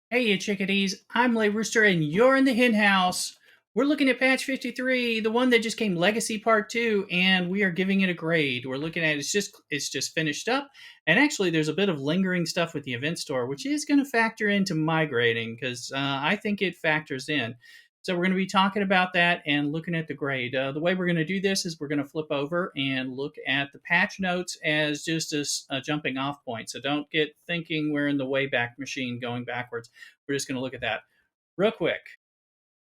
Hey, you chickadees. I'm Lay Rooster, and you're in the hen house. We're looking at patch 53, the one that just came Legacy Part 2, and we are giving it a grade. We're looking at it's just finished up, and actually there's a bit of lingering stuff with the event store, which is going to factor into my grading because I think it factors in. So we're going to be talking about that and looking at the grade. The way we're going to do this is we're going to flip over and look at the patch notes as just a jumping off point. So don't get thinking we're in the Wayback Machine going backwards. We're just going to look at that real quick.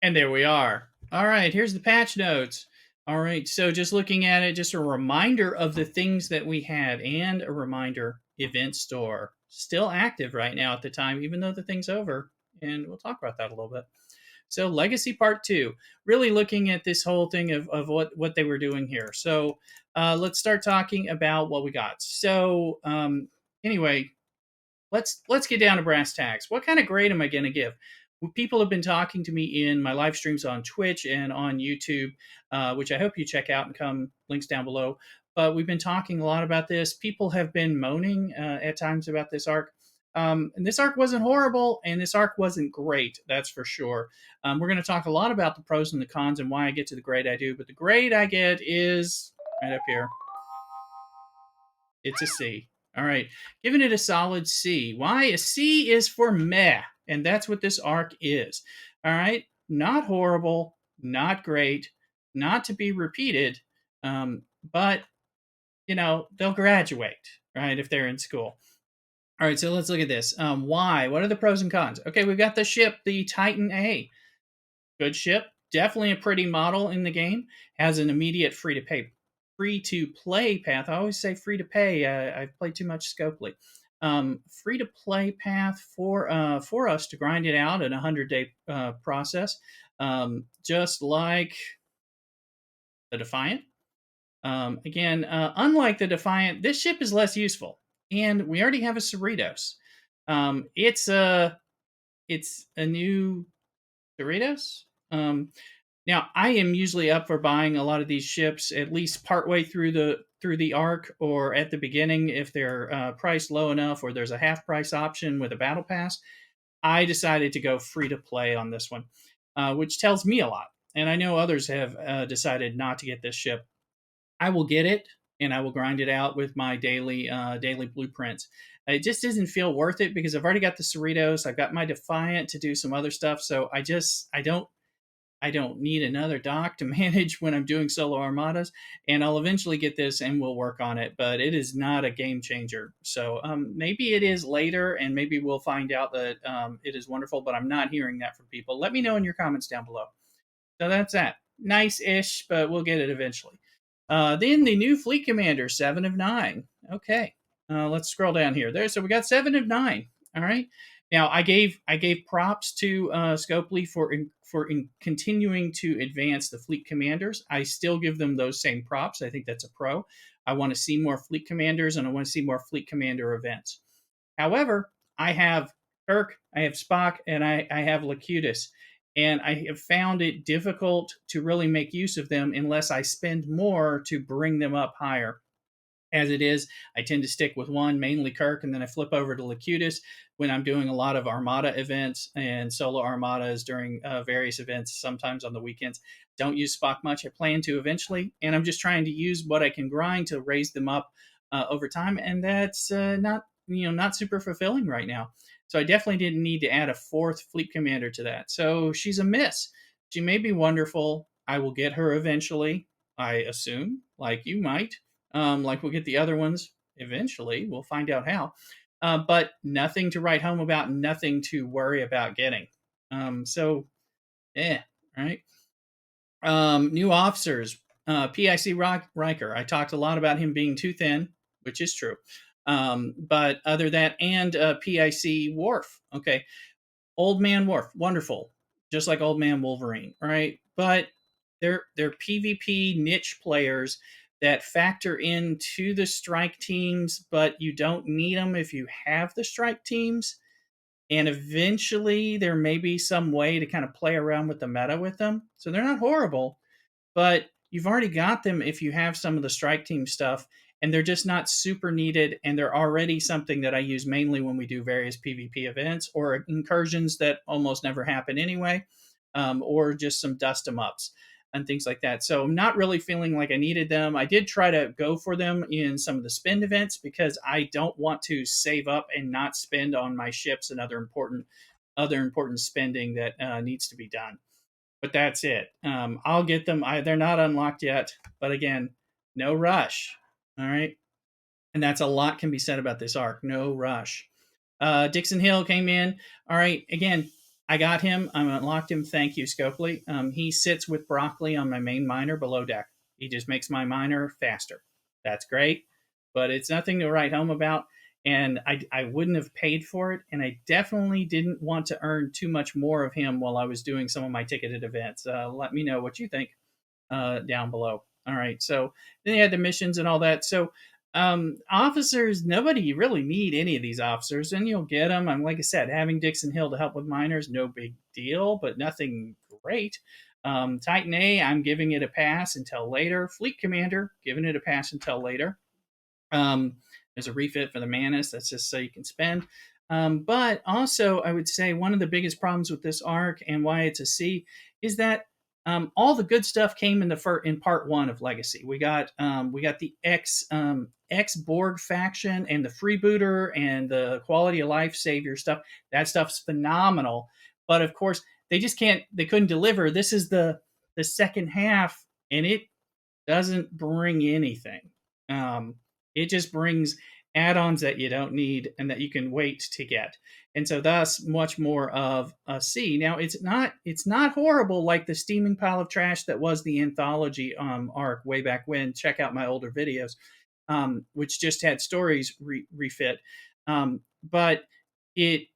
And there we are. All right, here's the patch notes. All right, so just looking at it, just a reminder of the things that we had and a reminder event store still active right now at the time, even though the thing's over. And we'll talk about that a little bit. So, Legacy Part 2, really looking at this whole thing of what they were doing here. So, let's start talking about what we got. So, anyway, let's get down to brass tacks. What kind of grade am I going to give? People have been talking to me in my live streams on Twitch and on YouTube, which I hope you check out and come links down below. But we've been talking a lot about this. People have been moaning at times about this arc. And this arc wasn't horrible, and this arc wasn't great, that's for sure. We're going to talk a lot about the pros and the cons and why I get to the grade I do. But the grade I get is right up here. It's a C. All right. Giving it a solid C. Why? A C is for meh. And that's what this arc is. All right. Not horrible, not great, not to be repeated. But, they'll graduate, right, if they're in school. All right. So let's look at this. Why? What are the pros and cons? Okay. We've got the ship, the Titan A. Good ship. Definitely a pretty model in the game. Has an immediate free to play path. I always say free to pay. I've played too much Scopely. Free to play path for us to grind it out in a 100-day process, just like the Defiant. Again, unlike the Defiant, this ship is less useful, and we already have a Cerritos. It's a new Cerritos. Now, I am usually up for buying a lot of these ships at least partway through the arc or at the beginning if they're priced low enough or there's a half price option with a battle pass. I decided to go free to play on this one, which tells me a lot. And I know others have decided not to get this ship. I will get it and I will grind it out with my daily blueprints. It just doesn't feel worth it because I've already got the Cerritos. I've got my Defiant to do some other stuff. So I don't need another dock to manage when I'm doing solo armadas, and I'll eventually get this and we'll work on it. But it is not a game changer. So maybe it is later, and maybe we'll find out that it is wonderful. But I'm not hearing that from people. Let me know in your comments down below. So that's that. Nice-ish, but we'll get it eventually. Then the new fleet commander, 7 of 9. Okay, let's scroll down here. So we got 7 of 9. All right. Now I gave props to Scopely for continuing to advance the fleet commanders. I still give them those same props. I think that's a pro. I want to see more fleet commanders and I want to see more fleet commander events. However, I have Kirk, I have Spock, and I have Locutus. And I have found it difficult to really make use of them unless I spend more to bring them up higher. As it is, I tend to stick with one, mainly Kirk, and then I flip over to Locutus when I'm doing a lot of Armada events and solo Armadas during various events, sometimes on the weekends. Don't use Spock much. I plan to eventually, and I'm just trying to use what I can grind to raise them up over time, and that's not super fulfilling right now. So I definitely didn't need to add a fourth fleet commander to that. So she's a miss. She may be wonderful. I will get her eventually, I assume, like you might. Like we'll get the other ones eventually. We'll find out how. But nothing to write home about, nothing to worry about getting. So, right? New officers. PIC Riker. I talked a lot about him being too thin, which is true. But other that and PIC Worf. Okay. Old Man Worf. Wonderful. Just like Old Man Wolverine, right? But they're PvP niche players that factor into the strike teams, but you don't need them if you have the strike teams. And eventually there may be some way to kind of play around with the meta with them. So they're not horrible, but you've already got them if you have some of the strike team stuff. and they're just not super needed. And they're already something that I use mainly when we do various PvP events or incursions that almost never happen anyway, or just some dust 'em ups and things like that. So I'm not really feeling like I needed them. I did try to go for them in some of the spend events because I don't want to save up and not spend on my ships and other important spending that needs to be done. But that's it. I'll get them. They're not unlocked yet, but again, no rush. All right, and that's a lot can be said about this arc. No rush. Dixon Hill came in. All right, again, I got him. I unlocked him. Thank you, Scopely. He sits with Broccoli on my main miner below deck. He just makes my miner faster. That's great, but it's nothing to write home about. And I wouldn't have paid for it. And I definitely didn't want to earn too much more of him while I was doing some of my ticketed events. Let me know what you think down below. All right. So then you had the missions and all that. So officers, nobody really need any of these officers, and you'll get them. I'm like I said, having Dixon Hill to help with miners, no big deal, but nothing great. Titan A, I'm giving it a pass until later. Fleet Commander, giving it a pass until later. Um, there's a refit for the Manus. That's just so you can spend. But also, I would say one of the biggest problems with this arc and why it's a C is that all the good stuff came in part one of Legacy. We got the X Borg faction and the freebooter and the quality of life savior stuff. That stuff's phenomenal. But of course, they couldn't deliver. This is the second half, and it doesn't bring anything. It just brings add-ons that you don't need and that you can wait to get, and so thus much more of a C. Now it's not horrible like the steaming pile of trash that was the anthology arc way back when. Check out my older videos, which just had stories refit, but it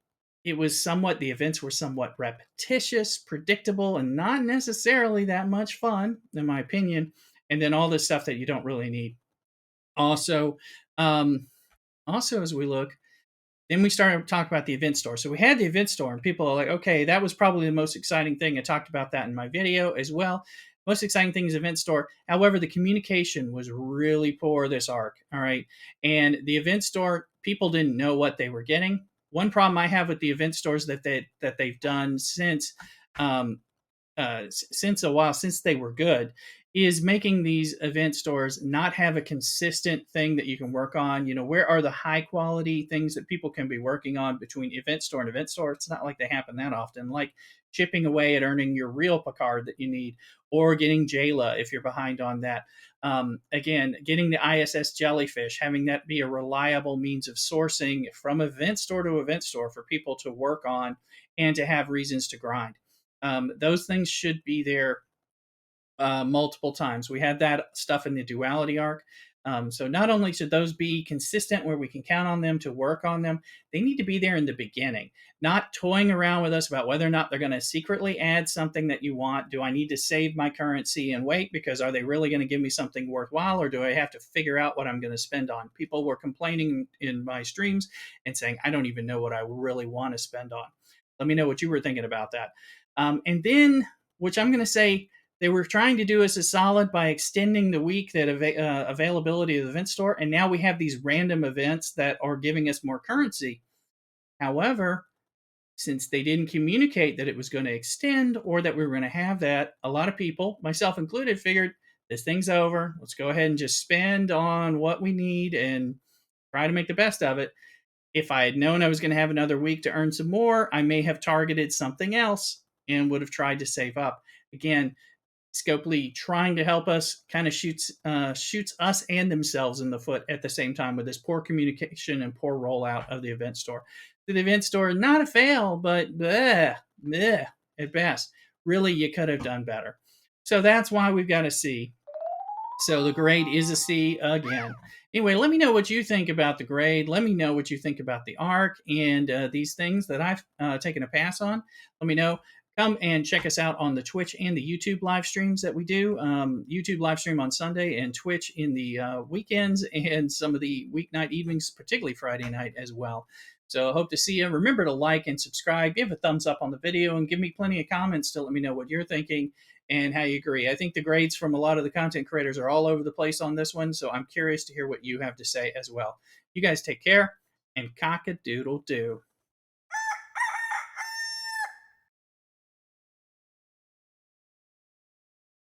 was somewhat the events were somewhat repetitious, predictable, and not necessarily that much fun, in my opinion. And then all this stuff that you don't really need. Also, um, also as we look, then we started to talk about the event store. So we had the event store, and people are like, okay, that was probably the most exciting thing. I talked about that in my video as well. Most exciting thing is event store. However, the communication was really poor this arc. All right. And the event store, people didn't know what they were getting. One problem I have with the event stores that they've done um, since a while, since they were good, is making these event stores not have a consistent thing that you can work on. Where are the high quality things that people can be working on between event store and event store? It's not like they happen that often, like chipping away at earning your real Picard that you need, or getting Jayla if you're behind on that. Again, getting the ISS Jellyfish, having that be a reliable means of sourcing from event store to event store for people to work on and to have reasons to grind. Those things should be there multiple times. We had that stuff in the duality arc. So not only should those be consistent where we can count on them to work on them, they need to be there in the beginning, not toying around with us about whether or not they're going to secretly add something that you want. Do I need to save my currency and wait because are they really going to give me something worthwhile, or do I have to figure out what I'm going to spend on? People were complaining in my streams and saying, I don't even know what I really want to spend on. Let me know what you were thinking about that. And then, which I'm going to say, they were trying to do us a solid by extending the week that availability of the event store, and now we have these random events that are giving us more currency. However, since they didn't communicate that it was going to extend or that we were going to have that, a lot of people, myself included, figured this thing's over. Let's go ahead and just spend on what we need and try to make the best of it. If I had known I was going to have another week to earn some more, I may have targeted something else and would have tried to save up. Again, Scopely trying to help us kind of shoots us and themselves in the foot at the same time with this poor communication and poor rollout of the event store. The event store, not a fail, but at best. Really, you could have done better. So that's why we've got a C. So the grade is a C again. Anyway, let me know what you think about the grade. Let me know what you think about the arc and these things that I've taken a pass on. Let me know. come and check us out on the Twitch and the YouTube live streams that we do. YouTube live stream on Sunday and Twitch in the weekends and some of the weeknight evenings, particularly Friday night as well. So I hope to see you. Remember to like and subscribe, give a thumbs up on the video, and give me plenty of comments to let me know what you're thinking and how you agree. I think the grades from a lot of the content creators are all over the place on this one, so I'm curious to hear what you have to say as well. You guys take care and cock a doodle do.